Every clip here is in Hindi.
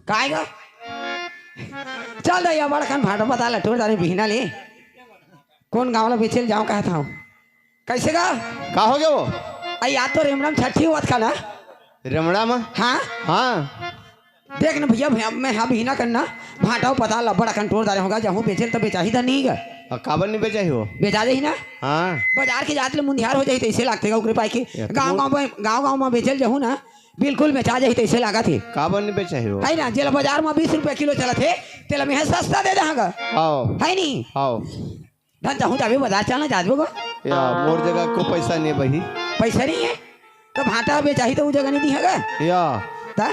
काय ग चल रही बड़कन भाटा बता लटोर दारी बिहना ले कौन गाँव ला बेचल जाऊँ कहा था कैसे का हो गया वो या तो रेमराम छठी हुआ था ना रमड़ा में। हाँ हाँ देख ना भैया भैया मैं हाँ बिहना करना भाटा पता लबड़ा कंट्रोल दारे होगा जहाँ बेचल तो बेचा ही था नहीं गा काबर नहीं बेचा ही हो बेचा दे ही ना। हाँ बाजार के जाते मुंदियार हो जाए तो ऐसे लागते उकरे पाई के गाँव में बेचल जाऊँ ना बिल्कुल बेचा जाए तो ऐसे लगा थे काबर नहीं बेचा ही हो है ना जेल बाजार में 20 रुपये किलो चला थे तेल में सस्ता दे देगा है नहीं आओ धन चाहूँ तभी बाजार चलना चाहते हो या मोर जगह को पैसा नहीं भाई पैसा नहीं है तो भाटा बेचा ही तो वो जगह नहीं दी है या ता?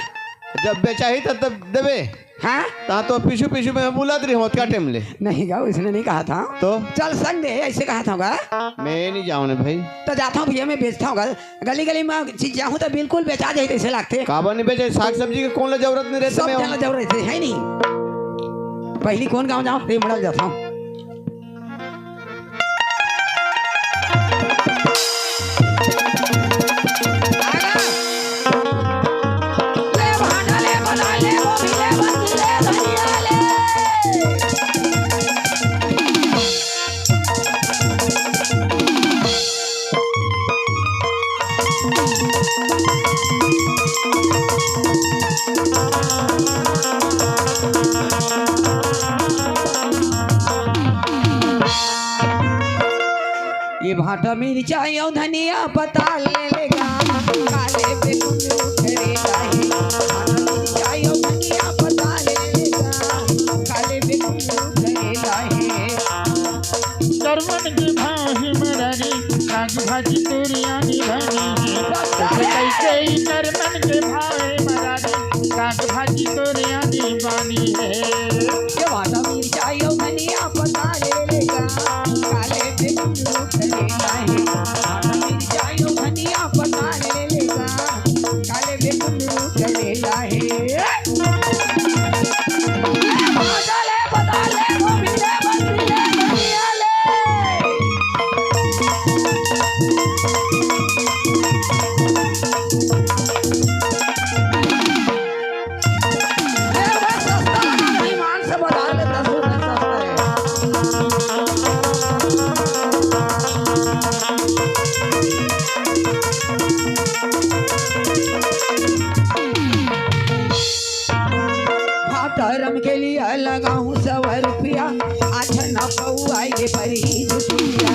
जब बेचा ही तब देवे। हाँ ता तो पीछू पीछू में बुलात रही हो क्या टाइम ले नहीं गा उसने नहीं कहा था तो चल संग दे ऐसे कहा था मैं नहीं जाऊँ ना भाई तो जाता हूँ भैया मैं बेचता हूँ गली गली में चीज जाऊँ तो बिल्कुल बेचा जाए ऐसे लगते काबर नहीं बेचे साग सब्जी की कौन ला जरूरत नहीं रहती सब जाना जरूरत है नहीं पहली कौन गाँव जाऊँ रेमड़ा जाता हूँ ये भाटा मिर्चाई और धनिया पता ले लेगा काले पे उठरे जाए मिर्चाई और धनिया पता ले लेगा काले पे उठरे जाए सरवन के भाई मरारी साग भाजी तुरियानी बनी कैसे ही सरवन के भाई मरारी साग भाजी तुरियानी बनी है ये भाटा मिर्चाई और धनिया पता ले लेगा काले पे उठरे जाए मिर्चाई और धनिया पता ले लेगा काले पे उठरे जाए बता ले वो मिले धनिया ले धर्म के लिए लगाऊं 100 रुपया आज न पौआएंगे परी जुटिया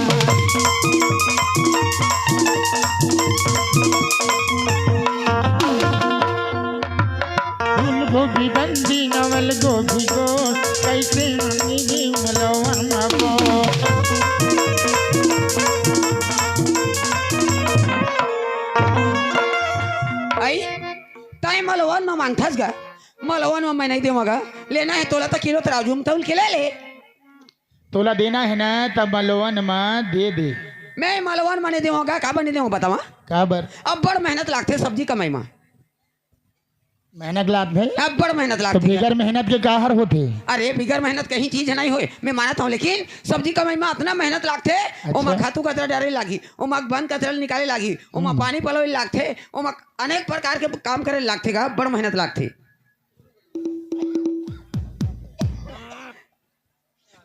फूल गोभी बंदी नवल गोभी को कैसे मनी मलवा को आई ताई मलवन में मांगथास गा मलवन में मैं नहीं दूंगा लेना है तोला तो किलो तराजू में तौल के ले तोला देना है ना तब मलवन में दे दे मैं मलवन में नहीं दूंगा काबर नहीं दूंगा बतावा काबर अब बड़ मेहनत लागते सब्जी कमाई में मेहनत लात भाई अब बड़ मेहनत तो लागती बिगर मेहनत के काहर होते अरे बिगर मेहनत कहीं चीज नहीं होए मैं मानता हूँ लेकिन सब्जी कमाई में इतना मेहनत लागते ओमा खातू कचरा डाले लागी ओमा बंद कचरा निकाले लागी ओमा पानी पलोए लागते ओमा अनेक प्रकार के काम करे लागते का बड़ मेहनत लागते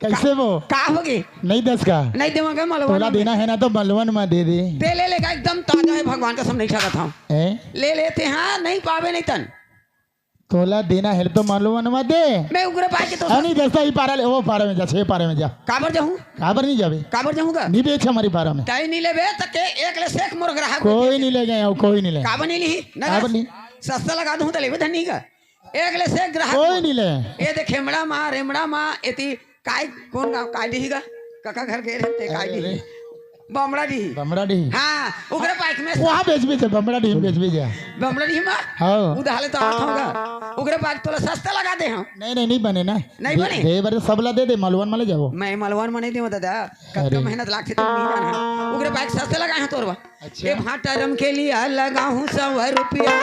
कैसे वो का होगी नहीं 10 का नहीं दूंगा तोला मलवन देना है ना तो मलवन में दे दे दे ले लेगा एकदम ताजा है भगवान का सब नहीं ठगा था ले लेते हाँ नहीं पावे नहीं तन तोला देना है तो मलवन में दे मैं उग्र पाए के तो नहीं जैसा ही पारा ले वो पारा में जा 6 पारे में जा काबर जाऊँ काबर नहीं जावे काबर जाऊँगा नहीं बेच हमारी पारा में ताई नहीं लेबे तक एक ले सेक मोर ग्राहक कोई नहीं ले गए कोई नहीं ले काबर नहीं ली काबर नहीं सस्ता लगा दूँ तो लेबे धनी का एक ले सेक ग्राहक कोई नहीं ले ये देख हेमड़ा माँ रेमड़ा माँ एती काय कौन गाँव काय दी का काका घर के रहते काय दी बमड़ा डी बमड़ा डी हाँ उग्र पाइक में वहाँ बेच भी बमड़ा डी बेच भी जा बमड़ा डी माँ हाँ उधाले तो आठ होगा उग्र पाइक तो सस्ता लगा दे हम नहीं बने ना नहीं बने दे बार सबला दे दे मलवन में ले जाओ मैं मलवान में नहीं दूँ दादा कब मेहनत लागती तो नहीं जाना उग्र पाइक सस्ते लगाए हैं तोरवा ये भाटरम के लिए लगाऊं 100 रुपया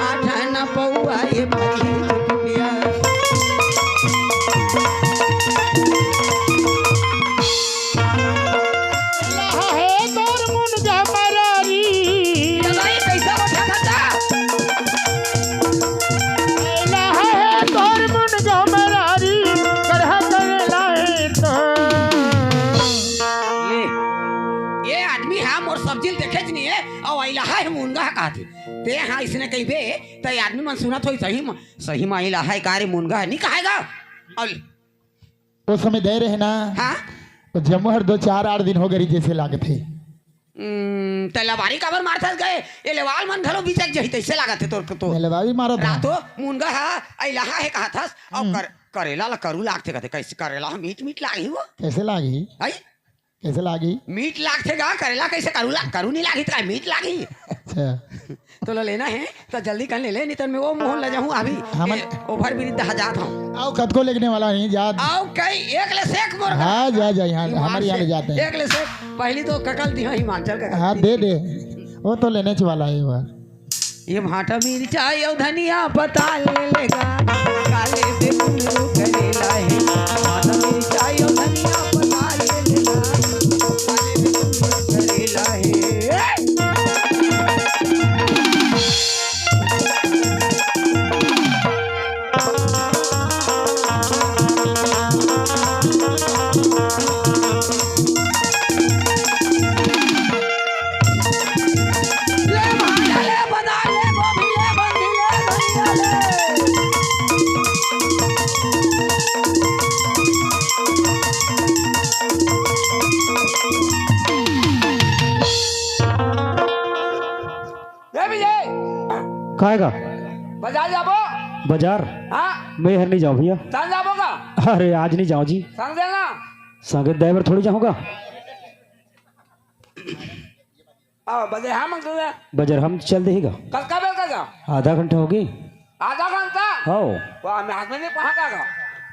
8 न पौआ ये भरी रुपया है तोर मुन जमा तोर सब्जी देखे नहीं है और इलाहा है मुनगा कहते ते हाँ इसने कही तो आदमी मन सुनत हो सही में इलाहा है का रे मुनगा है नहीं कहेगा और उस समय दे रहे ना हाँ तो जम्मू हर 2-4-8 दिन हो गई जैसे लागे थे तलवारी काबर मारता गए ये लेवाल मन घलो बीचक जही तैसे लागत है तोर तो लवावी मारा था रातो मुनगा है इलाहा है कहा था और करेला ला करू लागते कहते कैसे करेला मीट मीट लागी वो कैसे लागी आई कैसे लागी मीट लागते गा करेला कैसे करू नहीं लागी तो मीट लागी अच्छा तो लो लेना है तो जल्दी कर ले नहीं तो मैं वो मोहन ले जाऊँ अभी ओवर ब्रिज जाता हूँ आओ कद को लेने वाला नहीं जा आओ कई एक ले सेक मोर हाँ जा यहाँ हमारे यहाँ ले जाते हैं एक ले सेक पहली तो ककल दी हिमाचल का हाँ दे वो तो लेने वाला है बार ये भाटा मिर्चा यो धनिया पता ले लेगा काले पे कुंदरू करेला है भाटा मिर्चा यो धनिया पता ले लेगा काले पे कुंदरू करेला है खाएगा बाजार जाबो बाजार हाँ मैं हर नहीं जाऊँ भैया संग जाबोगा अरे आज नहीं जाऊँ जी संग देना संगे ड्राइवर थोड़ी जाऊँगा बजे हाँ मंग तुझे बाजार हम चल देगा कल का बेल का जा आधा घंटा होगी आधा घंटा हो वाह मैं हाथ में नहीं पहुँच का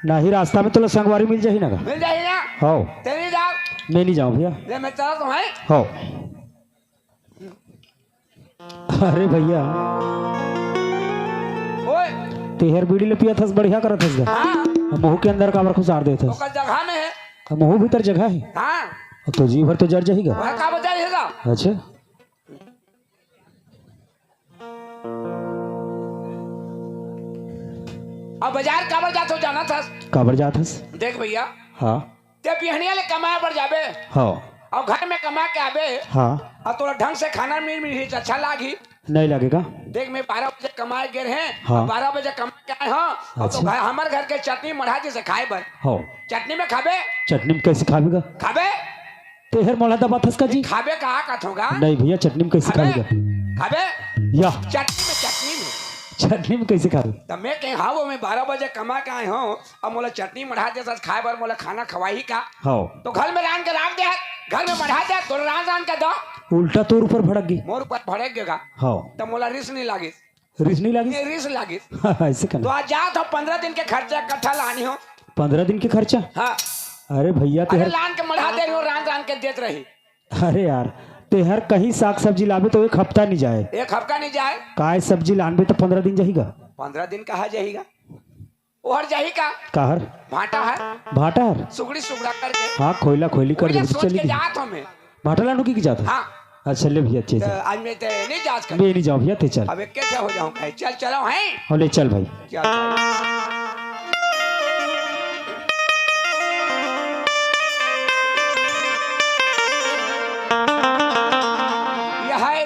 ना ही रास्ता में तो संगवारी मिल जाही ना मिल जाएगी ना हो तेरी जाओ मैं नहीं जाऊँ भैया ले मैं चला तो है हो अरे भैया ओए तेहर बीड़ी ले पिया था बढ़िया करत थस गा हाँ मुंह के अंदर काबर खुसार दे तो थस कल जगह में है मुंह भीतर जगह है हाँ तो जी भर तो जर जाएगा वह का बजा रहेगा अच्छा अब बाजार काबर जात हो जाना था काबर जात हस देख भैया हाँ ते पिहनिया ले कमाए पर जाबे हाँ और घर में कमा के आबे हाँ और तोरा ढंग से खाना मिल मिल अच्छा लागी नहीं लगेगा देख मैं 12 बजे कमाए गए हैं हाँ। 12 बजे कमा के आए हाँ और तो अच्छा। हमारे घर के चटनी मढ़ा जैसे खाए बर हो चटनी में खाबे चटनी में कैसे खावेगा खाबे तेहर मोला दबा थस का जी खाबे कहा कथ होगा नहीं भैया चटनी में कैसे खाबे खावेगा खाबे या चटनी में चटनी में कैसे खावे तब मैं कहीं हाँ वो मैं 12 बजे कमा के आए हूँ अब मोला चटनी मढ़ा दे खाए बर मोला खाना खवाही का हाँ तो घर में रान के राख दे घर में मढ़ा दे तो रान के दो उल्टा तोर ऊपर भड़क गई मोर ऊपर भड़केगा हाँ तो मोला रिस नहीं लागी रिस नहीं लगी रिस लागी ऐसे तो करना आज जा तो 15 दिन के खर्चा इकट्ठा लानी हो 15 दिन के खर्चा हाँ अरे भैया अरे तेहर लान के मढ़ा दे रही हो रान के देत रही अरे यार तेहर कहीं साग सब्जी लावे तो एक हफ्ता नहीं जाए एक हफ्ता नहीं जाए काय सब्जी लानबे तो 15 दिन जाएगा 15 दिन कहा जाएगा ओहर जाही का कहर भाटा है भाटा हर सुगड़ी सुगड़ा करके हाँ खोइला खोइली कर मुझे दे सोच चली के गई जात हमें भाटा लानू की जाता हाँ अच्छा ले भैया अच्छे तो से आज मैं ते नहीं जांच कर मैं नहीं जाऊँ भैया ते चल अब एक कैसे हो जाऊं कहीं चल चलो हैं और ले चल भाई चल ये हाय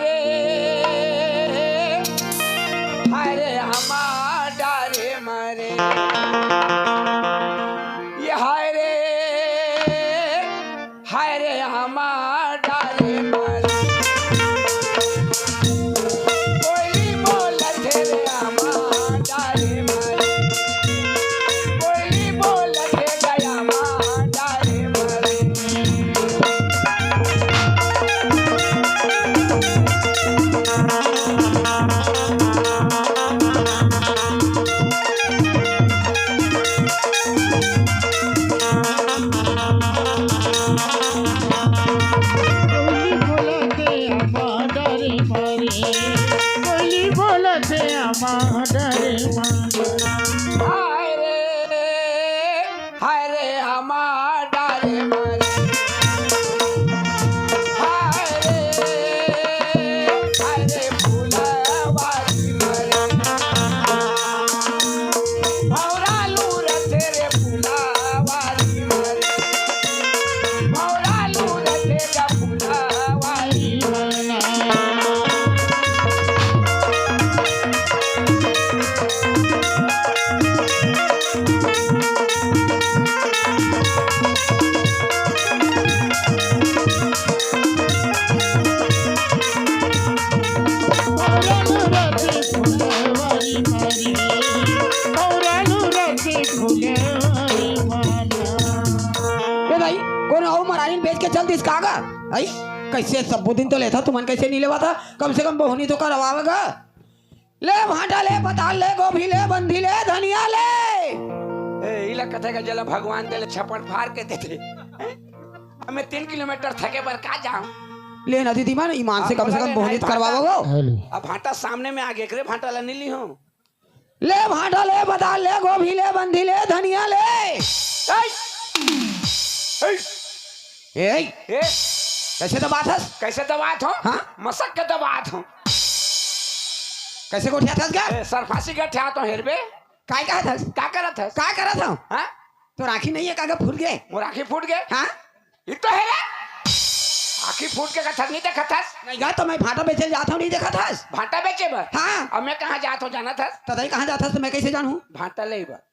रे हमारा रे मरे ये हाय रे हमारा रे मरे कोई बोलत रे हमारा रे मरे कोई बोलत रे हमारा रे मरे बोलते हमारे हाय रे हमारा रे मरे हाय रे फूलवारी मरे भौरा लूरत रे फूलवारी मरे भौरा लूरत रे फूलवारी मरे आई कैसे सब दिन तो लेता तुमन कैसे नहीं लेवा था कम से कम बोहनी तो करवावेगा ले भाटा ले पताल ले गोभी ले बंधी ले धनिया ले इला कथे का जला भगवान दे छप्पड़ फाड़ के देते हमें 3 किलोमीटर थके पर का जाऊं ले नदी दी मान ईमान से कम बोहनी तो करवावेगा अब भाटा सामने में आगे करे भाटा ला नीली हूं ले भाटा ले पताल ले गोभी ले बंधी ले धनिया ले ए कैसे दबात है कैसे दबात हो हाँ? मसक के दबात हो कैसे गोठिया था क्या सरफासी का ठा तो हेरबे काय कहा था का करत है का करा था हां तो राखी नहीं है कागा फूट गए मोर आंखें फूट गए हाँ ये तो है रे आंखें फूट के कथा नहीं देखा था नहीं गा तो मैं भाटा बेचे जाता हूँ नहीं देखा था भाटा बेचे बर हाँ अब मैं कहां जात हो जाना था तदाई कहाँ जाता तो मैं कैसे जानूँ भाटा ले बर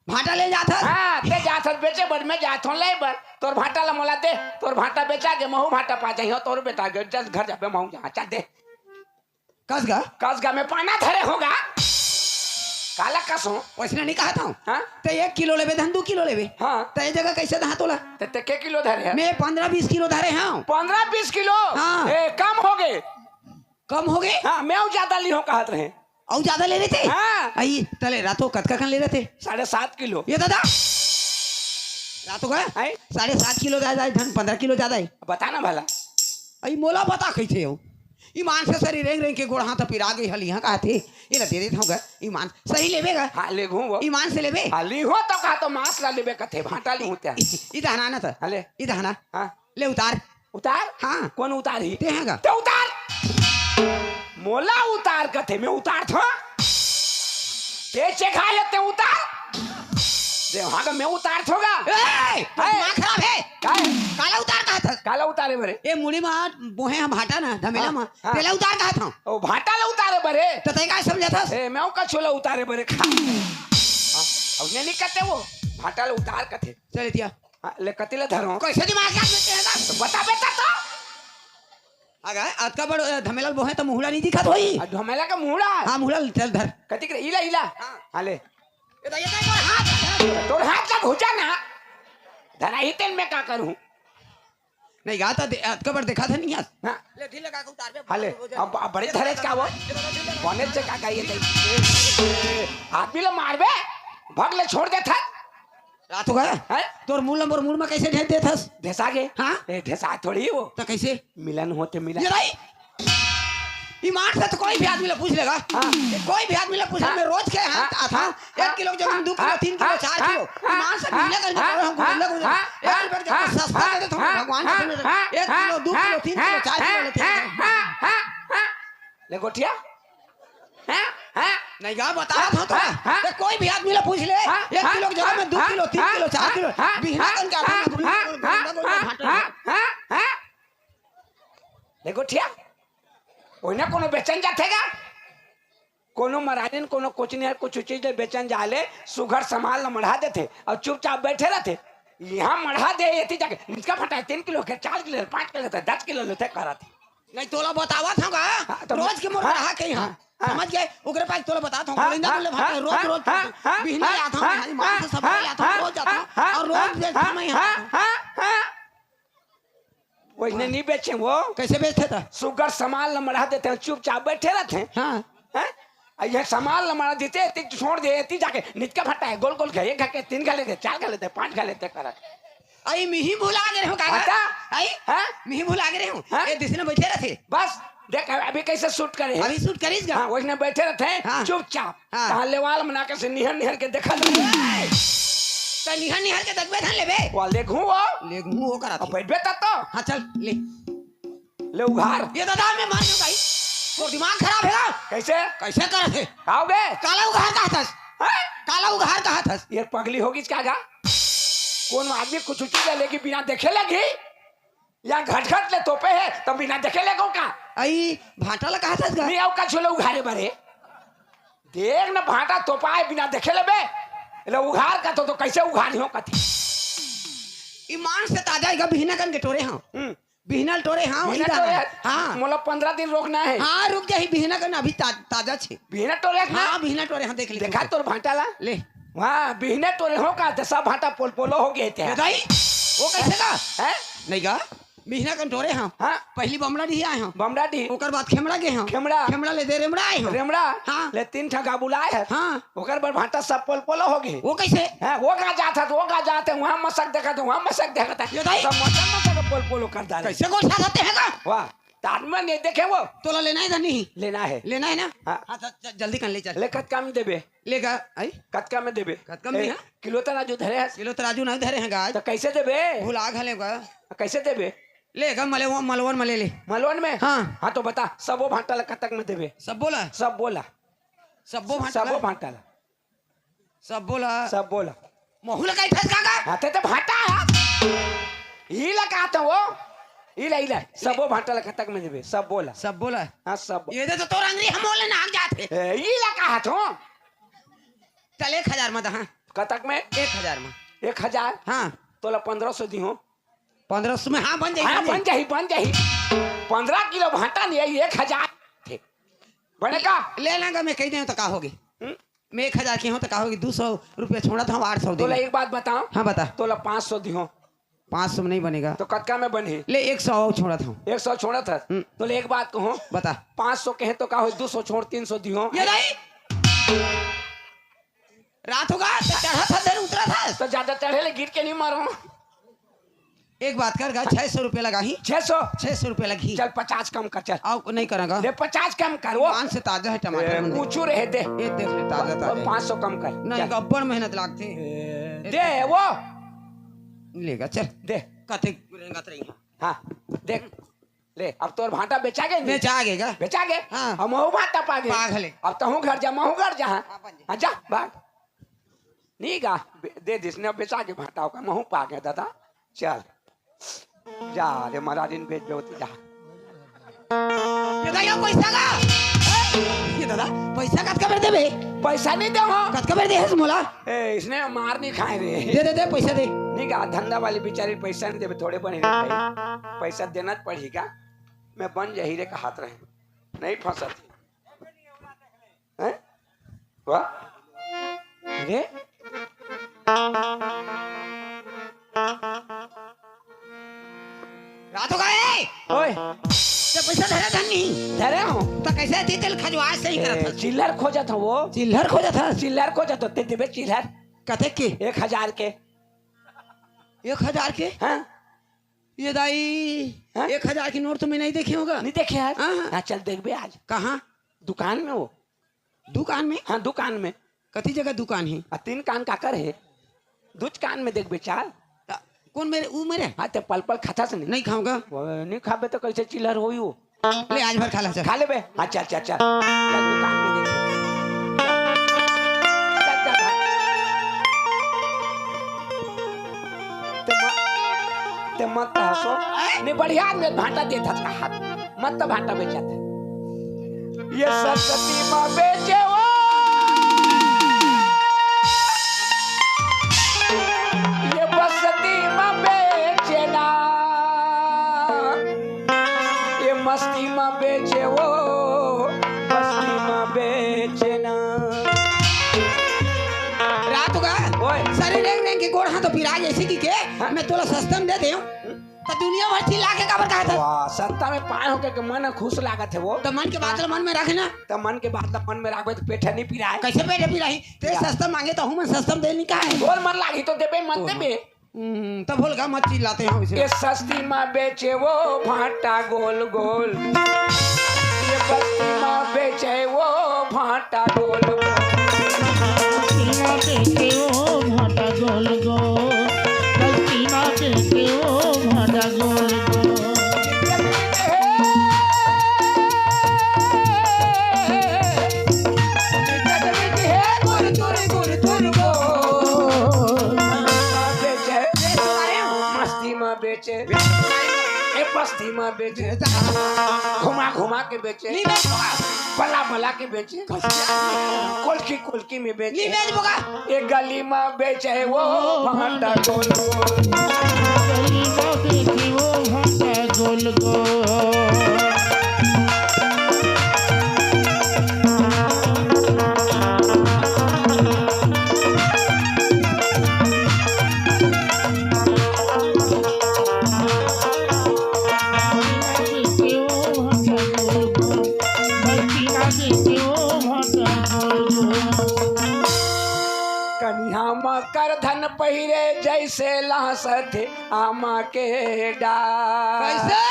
भाटा ले जाता हां ते जात हो बेचे बर मैं जात हो ले बर तोर भाटा ला मोला दे तोर भाटा बेचा के महू भाटा पा जाई हो तोर बेटा के जल्द घर जाबे महू जा चल दे कसगा में पाना धरे होगा काला कसो वैसे नहीं कहा था हाँ तो 1 किलो लेबे धन 2 किलो लेबे हाँ तो ये जगह कैसे दहा तोला ते के किलो धरे है मैं 15-20 किलो धरे हाँ 15-20 किलो हाँ। ए कम हो गए कम हो गए हाँ मैं ज्यादा ली हो कहत रहे और ज्यादा ले रहे थे हाँ आई तले रातों कतका खन ले रहे थे 7.5 किलो ये दादा रातों का आई 7.5 किलो ज्यादा है धन 15 किलो ज्यादा है बता ना भला आई मोला बता कैसे हो ईमान से सरी रेंग रेंग के गोड़ हाथ पिरा गई हल यहाँ कहा थे ये दे देता हूँ ईमान सही लेबेगा हाँ ले घूम वो ईमान से लेबे हाँ ली हो तो कहा तो मांस ला लेबे कथे भाटा ली होते इधर आना ना था हले इधर आना हाँ ले उतार उतार हाँ कौन उतारी ते हैगा तो उतार मोला उतार कथे मैं उतार था ते चेखा लेते उतार दे वहां का मैं उतार थोगा ए दिमाग खराब है काय काला उतार कहा था काला उतारे बरे ए मुड़ी मार बोहे हम भाटा ना धमेला मार हाँ। तेला उतार कहा था ओ भाटा ला उतारे बरे तो तय का समझा था ए मैं का छोला उतारे बरे खा अब ने नहीं करते वो भाटा ला उतार कथे चले दिया हाँ, ले कतिले धरो कैसे दिमाग खराब करते हैं तो बता बेटा तो आगा आज का बड़ धमेला बोहे तो मुहला नहीं दिखत होई ढमेला का मुहड़ा हां मुहला चल धर कति करे इला इला हां ले ये तो ये हाथ तोर हाथ ला घुचा ना धरा ही तेल में का करूं नहीं गाता आज का बड़ देखा था नहीं आज हां ले ढील लगा के उतार पे हाले अब बड़े धरे का वो बने से का ये तई आदमी ला मारबे भाग ले छोड़ दे था रात हो गया हैं तोर मूल नंबर मूल में कैसे ढेर देथस ढेसा के हां ए ढेसा थोड़ी वो तो कैसे मिलन होते मिलन ये भाई ईमान से तो कोई भी आदमी ला पूछ लेगा हाँ। कोई भी आदमी ला पूछ मैं रोज के हाथ आता 1 किलो जमीन 2 किलो 3 किलो 4 किलो ईमान से मिलने कर हमको हमको 1 रुपए का सस्ता दे दे भगवान का 1 किलो 2 किलो 3 किलो 4 किलो लेते हैं ले गोठिया हैं हैं नहीं गा बता रहा था तो कोई भी आदमी ला पूछ ले 1 किलो की जगह में 2 किलो 3 किलो 4 किलो बिना कन का ले गोठिया ओने कोनो बेचन जाथेगा कोनो महाराजन कोनो कोचने कुछ चीज बेचन जाले सुघर संभाल न मढ़ा देते और चुपचाप बैठे रहते यहाँ मढ़ा दे ये जाके इसका फटा 3 किलो के 4 किलो 5 किलो 10 किलो लेते कराते नहीं तोला बतावा था तो रोज के मोर रहा के यहाँ समझ गए ओकरे पास तोला बताता हूं गोविंदा बोले भाटा रोज रोज बिहने आता हूं हमारी मां से सब आता हूं रोज आता हूं और रोज देखता मैं यहां वो इन्हें नहीं बेचे वो कैसे बेचते था सुगर सामान ल मढ़ा देते हैं चुपचाप बैठे रहते हैं हां हैं ये सामान ल मढ़ा देते हैं छोड़ दे ती जाके निचका फटा है गोल गोल के 1 के 3 खा लेते 4 खा लेते 5 खा लेते करा आई मिही भुला गए हो काका आई हां मिही भुला गए हो ये दिसने बैठे रहते बस देख अभी कैसे शूट करे अभी शूट करीस हां वही बैठे रहते हैं चुपचाप कहां लेवाल बना के से निहर निहर के देखा तो निहर निहर के देखबे धन लेबे वाले घू हो करा अब बैठबे तो हां चल ले उघार ये दादा मैं मान लूं भाई तो दिमाग खराब है ना कैसे कैसे करत है आओगे काला उघार कहा था काला उघार कहा था ये पगली होगी क्या गा कौन आदमी कुछ चीज लेगी बिना देखे लगी या घट ले तोपे है तब बिना देखे लगो का आई भाटा ला कहा था नहीं आओ का छोले उघारे बरे देख ना भाटा तोपा है बिना देखे लेबे ले उघार का तो कैसे उघारी हो कथी ईमान से ताजा का बिहना कन के टोरे हां बिहना टोरे हां हां मोला 15 दिन रोकना है हां रुक जाही बिहना कन अभी ताजा छे बिहना टोरे हां बिहना टोरे हां देख ले देखा तोर भाटा ला ले हां बिहने टोरे हो का सब भाटा पोल पोलो हो गए थे दाई वो कैसे का हैं नहीं का बिहना कंटोरे हाँ हाँ पहली बमड़ा डी आए हाँ बमड़ा डी ओकर बाद खेमड़ा गे हाँ खेमड़ा खेमड़ा ले दे रेमड़ा आए हाँ रेमड़ा हाँ। ले 3 ठगा बुलाए है हाँ ओकर पर भाटा सब पोल पोलो हो गए वो कैसे हैं वो कहाँ जाता तो वो कहाँ जाते वहाँ मशक देखा तो वहाँ मशक देखा था ये दाई। सब मशक पोल पोलो कर डाले कैसे गोठा रहते हैं का वाह ताजमहल नहीं देखे वो तोला लेना है नहीं लेना है ना हाँ। हाँ तो जल्दी कर ले चल ले कतका में देबे लेगा आई कतका में देबे कतका में ए, हाँ? किलो तना जो धरे है किलो तराजू नहीं धरे हैं गाय तो कैसे देबे भुला घलेगा कैसे देबे लेगा मले वो मलवन मले ले मलवन में हाँ। हाँ तो बता सबो भाटा ला कतक में देबे सब बोला सब बोला सबो भाटा सबो भाटा ला सब बोला सब बोला मोहू लगा ठस काका आते तो भाटा है ही लगा तो वो इला सबो भाटा ला कतक में देबे सब बोला सब बोला हाँ सब ये दे तो तोर अंगरी हम बोले ना आग जाते ही लगा हाथ हो चल 1000 में हाँ कतक में 1000 में 1000 हाँ तोला 1500 दी हो 1500 में हाँ बन हाँ जाए बन जाही 15 किलो भाटा नहीं 1000 थे बने का ले लेगा मैं कही दे तो का होगी हम्म? मैं 1000 की हूँ तो का होगी 200 रुपया छोड़ा था हम 800 तोला दे एक बात बताओ हाँ बता तोला 500 दी हो 500 में नहीं बनेगा तो कतका में बने ले 100 और छोड़ा था 100 छोड़ा था तो एक बात कहो बता 500 कहे तो का हो 200 छोड़ 300 दी हो ये नहीं रात होगा तो चढ़ा था देर उतरा था तो ज्यादा चढ़े ले गिर के नहीं मारो एक बात कर 600 रुपया लगा ही 600 रुपया लगी चल 50 कम कर चल आओ नहीं करेगा ले 50 कम कर वो पान से ताजा है टमाटर मंडी। कुछ रहे दे ये देख ले ताजा ताजा 500 कम कर नहीं चल। गब्बर मेहनत लागती दे वो लेगा चल दे कथे गुरेंगा रही हाँ देख ले अब तोर भाटा बेचा गए मैं चाह गएगा बेचा गए हाँ। हम हो भाटा पा गए पाग हले। अब तो हूँ घर जा महू घर जा हाँ, बन जा। हाँ जा भाग नहीं गा दे जिसने बेचा के भाटा होगा महू पा गया दादा चल जा रे महाराज इन भेज दो जा ये दादा पैसा का ये दादा पैसा कत का देबे पैसा नहीं दे हो कत का दे है मोला ए इसने मार नहीं खाए रे दे पैसा दे नहीं गा धंधा वाली बेचारी पैसा नहीं देवे थोड़े बने भाई पैसा देना पड़ेगा मैं बन जा हीरे का हाथ रहे नहीं फंसा थी वाह अरे रात हो गए ओए तो पैसा धरा धनी धरे हो तो कैसे थे तेल खजवार से ही करा था चिल्लर खोजा था वो चिल्लर खोजा था चिल्लर खोजा तो ते देवे चिल्लर कथे के 1000 के 1000 के हाँ ये दाई हाँ? 1000 की नोट तो मैं नहीं देखी होगा नहीं देखे यार हाँ। हाँ चल देख बे आज कहाँ दुकान में वो दुकान में हाँ दुकान में कती जगह दुकान है 3 कान काकर है दूच कान में देख बे चाल कौन मेरे वो मेरे हाँ ते पल पल खाता से नहीं नहीं खाऊंगा वो नहीं खाबे तो कैसे चिल्लर होई वो ले आज भर खा ला चल खा ले बे हाँ चल चल चल चल दुकान में देख चल चल भाग। ते मत हंसो नहीं बढ़िया में भाटा देता था हाथ मत तो भाटा बेचा था ये सरस्वती माँ बेचे वो ये बसती माँ बेचे ना ये मस्ती माँ बेचे वो मस्ती माँ बेचे ना रात होगा ओए सारे रेंग रेंग के गोड़ हाथ तो पिरा जैसे की के मैं तोला सस्ता में दे दे तो दुनिया भर चिल्ला के काबर कहा था वाह सत्ता में पाए होके के मन खुश लागत है वो तो मन के बात मन में रखना तो मन के बात मन में रखबे तो पेट नहीं पिराए कैसे पेटे पिराही ते सस्ता मांगे तो हम सस्ता में दे नहीं का है बोल मन लागी तो देबे मत देबे तब भूल का मत चिल्लाते हैं ये इसे सस्ती माँ बेचे वो भाटा गोल गोल ये बस्ती माँ बेचे वो भाटा गोल गोल सीमा बेटे ओ भाटा गोल गोल सीमा बेटे ओ भाटा गोल गोल मस्ती में बेचे ए बस्ती में बेचे घुमा घुमा के बेचे नहीं बेच बोगा भला भला के बेचे कोलकी में बेचे नहीं बेच बोगा एक गली में बेचे वो भाटा गोल गोल सीमा बेटे ओ भाटा गोल गोल मस्ती में बेचे वो भाटा गोल गोल। कन्या मकर धन पहिरे जैसे लासत आमा के डाल। कैसे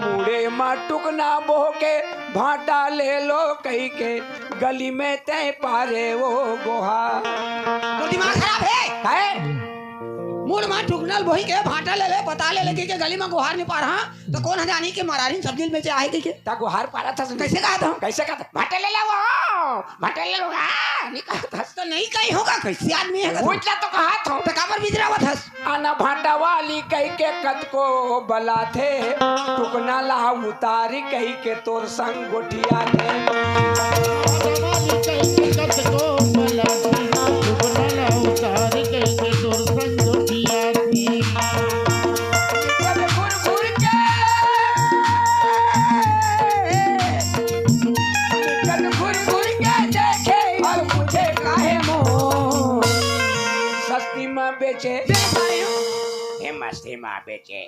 मुड़े में टुकना बोह के भाटा ले लो कही के गली में तय पारे वो गोहा। तो दिमाग खराब है मूड में ठुकनल बोही के भाटा ले ले बता ले लगे के गली में गुहार नहीं पा रहा तो कौन है जानी के मारारी सब्जी में चाहे के ता गुहार पारा था कैसे कहा था कैसे कहा था भाटा ले लो भाटा ले लो नहीं कहा था तो नहीं कहीं होगा कैसे आदमी है पूछला तो कहा था तो काबर बिजरावत हस आना भाटा वाली कही के कद को बला थे टुकना ला उतारी कही के तोर संग गोठिया थे। वाली कहीं के कद को बला थे टुकना ला उतारी कहीं के तोर संग गोठिया थी। कद घुर घुर के देखे और मुझे काहे मोह सस्ती में बेचे हे मस्ती में बेचे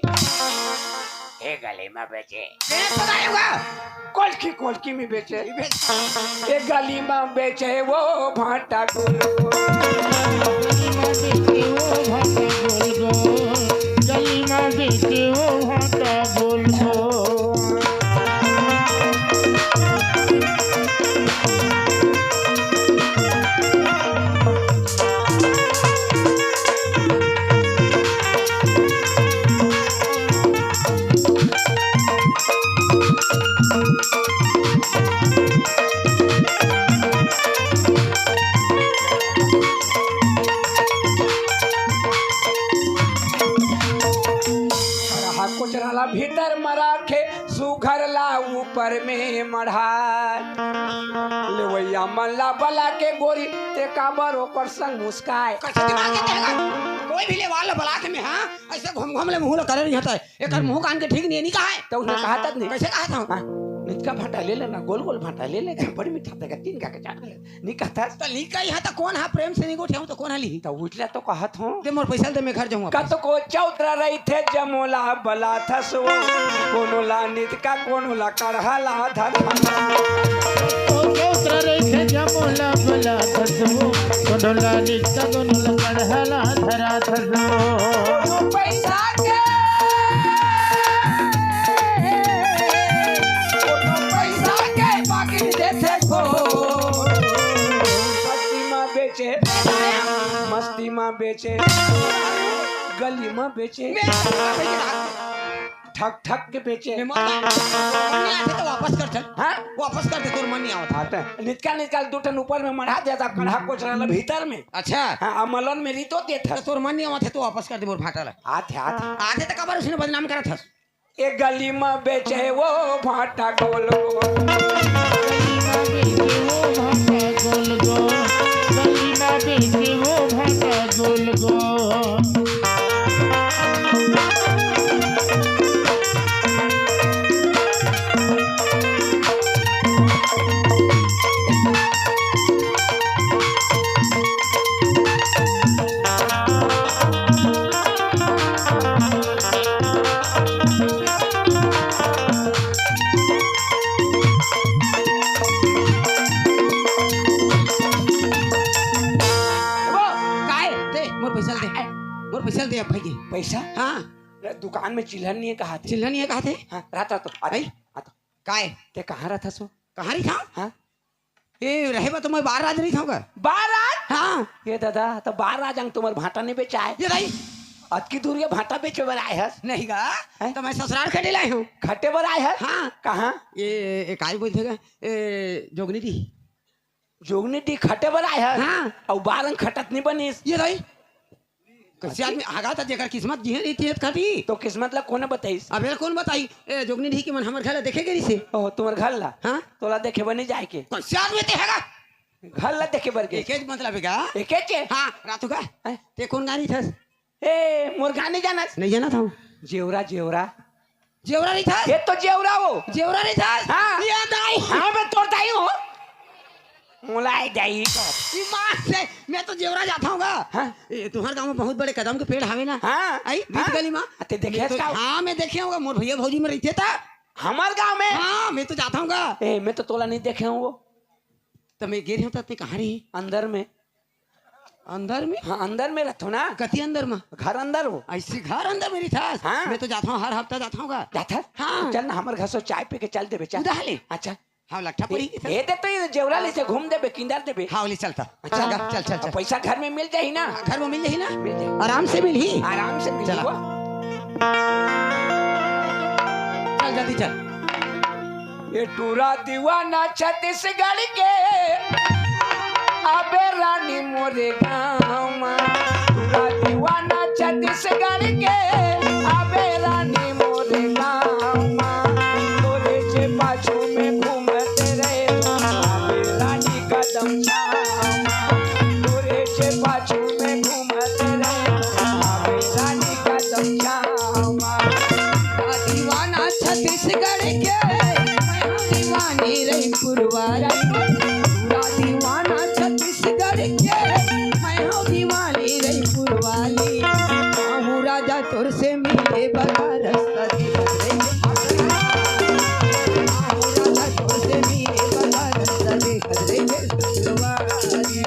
हे गले में बेचे कोलकी में बेचे ये गली में बेचे वो भाटा गोल गली में बेचे वो भाटा गोल गोल। कोचराला भीतर मरा के सुघर ला ऊपर में मढ़ा लेवैया मल्ला बला के गोरी ते काबर ओकर संग मुस्काए। कोई भी ले वाला बला के में हां ऐसे घूम घूम ले मुंह कर रही होता है एकर मुंह कान के ठीक नहीं कहा है तो उसने कहा था नहीं कैसे कहा था निका भाटा ले लेना गोल गोल भाटा ले लेगा बड़ी मीठा देगा तीन का चाट ले नहीं कहता तो लिखा ही है तो कौन है प्रेम से नहीं गोठियाऊं तो कौन है ली तो उठला तो कहत हूं दे मोर पैसा दे मैं घर जाऊंगा कत को चौतरा रही थे जमोला बला था सो कोनो ला नित का कोनो ला कढ़ाला धर तो उतर रहे थे जमोला बला धसो कोडोला नित्ता कोडोला कढ़ला धरा धसो पैसा के मस्ती में बेचे गली में बेचे ठक ठक के बेचे तो वापस कर चल हाँ वापस कर दे तोर मन नहीं आवता निकाल दो टन ऊपर में मढ़ा देता कढ़ा को चला भीतर में अच्छा हाँ अमलन में रीतो देता तो तोर मन नहीं आवत है तो वापस कर दे मोर भाटा ला हाथ आधे तक अबर उसने बदनाम करा था एक गली में बेचे वो भाटा गोल बेचे वो भाटा गोल गोल। पैसा दे भाई के पैसा हाँ दुकान में चिल्हन नहीं है कहा थे चिल्ला नहीं है कहा थे हाँ रहता तो आई काय ते कहाँ रहता सो कहाँ रही था हाँ ए रहे बा तो मैं बाहर आज रही था बारात हाँ ये दादा तो बाहर आ जाऊं तुम्हारे भाटा नहीं बेचा है ये रही अतकी दूर ये भाटा बेचे बर आए है नहीं गा तो मैं ससुराल खड़े लाए हूँ खट्टे बर आए है हाँ कहाँ ये काय बोलते हैं जोगनी दी जोगनी डी खट्टे बर आए है हाँ और बारंग खटत नहीं बनी ये रही कैसे आदमी आगा था जेकर किस्मत जी रही थी खाती तो किस्मत ला कौन बताई अबे कौन बताई ए जोगनी दी कि मन हमर घर देखे गई से ओ तुम्हारे घर ला हाँ तोला देखे बनी जाए के कैसे आदमी ते हैगा घर ला देखे बर के एक मतलब है का एक के हाँ रातू का ते कौन गानी था ए मोर गाने जाना नहीं जाना था जेवरा जेवरा जेवरा नहीं था ये तो जेवरा वो जेवरा नहीं था हाँ याद आई हाँ मैं तोड़ता ही हूँ मुलाई जाई से मैं तो जेवरा जाता हूँ हाँ तुम्हारे गांव में बहुत बड़े कदम के पेड़ हवे ना हाँ आई बीच गली में ते देखे तो, हाँ मैं देखे होगा मोर भैया भौजी में रहते था हमारे गांव में हाँ मैं तो जाता हूँ गा। ए मैं तो तोला नहीं देखे हूँ वो तो मैं गिर हूँ तो कहाँ रही? अंदर में। अंदर में? हाँ अंदर में रहते हो ना, कति अंदर में? घर अंदर हो। ऐसे घर अंदर मेरी था। हाँ। मैं तो जाता हूँ, हर हफ्ता जाता हूँ गा। जाता हाँ। चल ना हमारे घर से चाय पी के चल देबे चल। उधार ले। अच्छा हाँ लट्ठा पड़ी। ए दे तो ये जेवरा ले से घूम देबे किंदर देबे। हाँ ले चलता। अच्छा चल गा, चल चल चल। पैसा घर में मिल जाही ना? घर में मिल जाही ना? मिल जाही आराम से मिल ही। आराम से मिल चला। जाएगा। चल जल्दी चल। ये टूरा दीवाना छत्तीसगढ़ के अबे रानी मोरे गाँव टूरा दीवाना छत्तीसगढ़ के अबे रानी मोरे गाँव तोरे से पाछू में घूमते रहे अबे रानी कदम तोरे से पाछू में घूमते रहे अबे रानी कदम दीवाना छत्तीसगढ़ के दीवानी रही पुरवारी। पूरा दीवाना छत्तीसगढ़ के मैं हूँ दीवानी रही पुरवाली। आहू राजा तोर से मिले बड़ा रास्ता देखत रहे। आहू राजा तोर से मिले बड़ा रास्ता देखत रहे पुरवाली।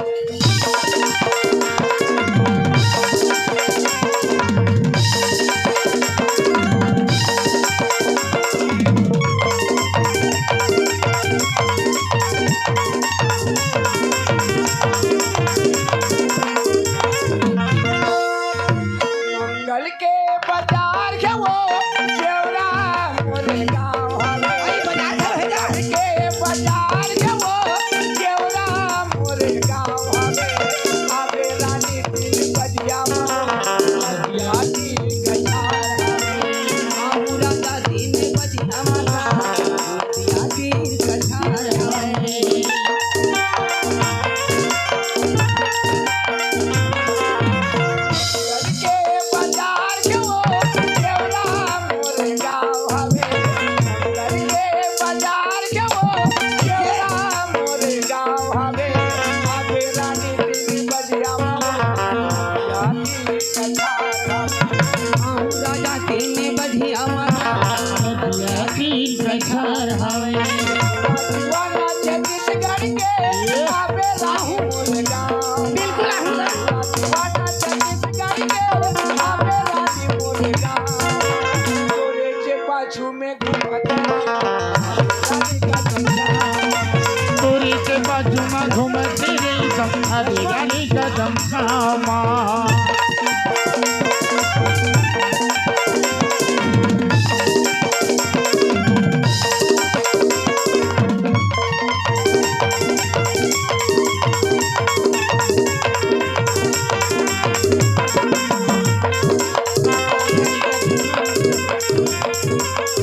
मंगल के बाजार के वो जेवरा मोरे गाँव हवे मंगल के बाजार के वो जेवरा मोरे गाँव हवे आवे रानी दिल बजिया बजिया दिल गजार हवे आहू राजा दिन बजिया माला दिया गिर कछार हवे। मंगल के बाजार के वो जेवरा मोरे गाँव हवे मंगल के बाजार के वो जेवरा मोरे गाँव हवे आवे रानी दिल बजिया बजिया दिल गजार हवे आहू राजा दिन बजिया माला दिया की कछार हवे दीवाना छत्तीसगढ़ के आवे राहु मोरे गाँव बिल्कुल आहू राजा। दीवाना छत्तीसगढ़ के आवे रानी मोरे गाँव तोरे से पाछू में घूमत रानी का तोरी के बाजू में घूमती रही हरी रानी कदम खामा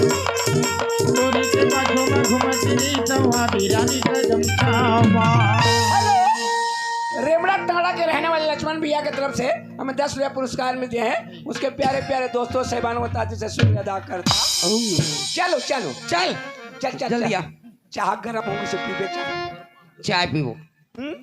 तोरी के बाजू में घूमती रही हरी रानी कदम खामा। रेमड़ा टाड़ा के रहने वाले लक्ष्मण भैया की तरफ से हमें 10 रुपया पुरस्कार मिलते हैं। उसके प्यारे प्यारे दोस्तों साहिबानों का ताज से शुक्रिया अदा करता। चलो चलो चल चल चल जल्दी आ। चाह गर्म होगी से पीबे चाह। चाय पीबो। हम्म?